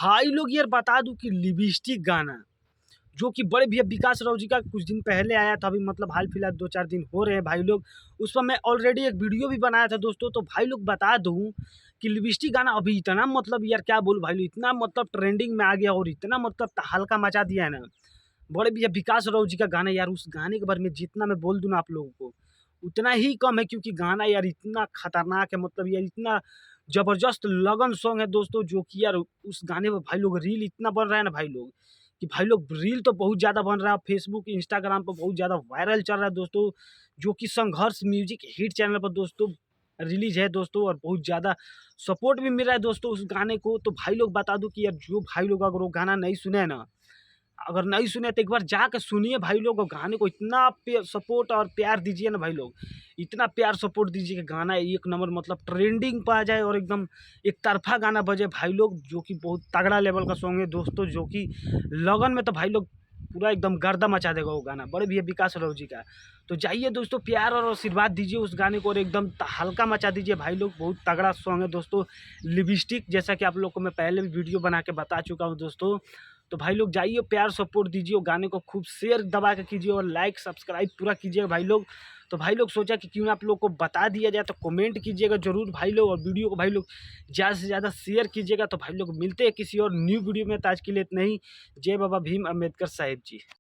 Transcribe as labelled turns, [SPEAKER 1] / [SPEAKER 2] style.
[SPEAKER 1] भाई लोग यार बता दूं कि लिपस्टिक गाना जो कि बड़े भैया विकास राव जी का कुछ दिन पहले आया था, अभी मतलब हाल फिलहाल 2-4 दिन हो रहे हैं भाई लोग। उस पर मैं ऑलरेडी एक वीडियो भी बनाया था दोस्तों। तो भाई लोग बता दूं कि लिपस्टिक गाना अभी इतना मतलब यार क्या बोलूं भाई लोग, इतना मतलब ट्रेंडिंग में आ गया और इतना मतलब हल्का मचा दिया है ना बड़े भैया विकास राव जी का गाना। यार उस गाने के बारे में जितना मैं बोल दूं ना आप लोगों को उतना ही कम है, क्योंकि गाना यार इतना खतरनाक है, मतलब यार इतना जबरदस्त लगन सॉन्ग है दोस्तों। जो कि यार उस गाने में भाई लोग रील इतना बन रहा है ना भाई लोग, कि भाई लोग रील तो बहुत ज़्यादा बन रहा है, फेसबुक इंस्टाग्राम पर बहुत ज़्यादा वायरल चल रहा है दोस्तों। जो कि संघर्ष म्यूजिक हिट चैनल पर दोस्तों रिलीज है दोस्तों, और बहुत ज़्यादा सपोर्ट भी मिल रहा है दोस्तों उस गाने को। तो भाई लोग बता दूं कि यार जो भाई लोग अगर वो गाना नहीं सुने ना, अगर नहीं सुने तो एक बार जाकर सुनिए भाई लोग। और गाने को इतना सपोर्ट और प्यार दीजिए ना भाई लोग, इतना प्यार सपोर्ट दीजिए कि गाना एक नंबर मतलब ट्रेंडिंग पर आ जाए और एकदम एक तरफा गाना बजे भाई लोग। जो कि बहुत तगड़ा लेवल का सॉन्ग है दोस्तों, जो कि लगन में तो भाई लोग पूरा एकदम गर्दा मचा देगा वो गाना बड़े भैया विकास राव जी का। तो जाइए दोस्तों, प्यार और आशीर्वाद दीजिए उस गाने को और एकदम हल्का मचा दीजिए भाई लोग। बहुत तगड़ा सॉन्ग है दोस्तों लिपस्टिक, जैसा कि आप लोग को मैं पहले भी वीडियो बना के बता चुका हूँ दोस्तों। तो भाई लोग जाइए, प्यार सपोर्ट दीजिए और गाने को खूब शेयर दबा के कीजिए और लाइक सब्सक्राइब पूरा कीजिएगा भाई लोग। तो भाई लोग सोचा कि क्यों ना आप लोग को बता दिया जाए, तो कमेंट कीजिएगा जरूर भाई लोग, और वीडियो को भाई लोग ज़्यादा से ज़्यादा शेयर कीजिएगा। तो भाई लोग मिलते हैं किसी और न्यू वीडियो में, तो आज के लिए इतना ही। जय बाबा भीम अम्बेडकर साहिब जी।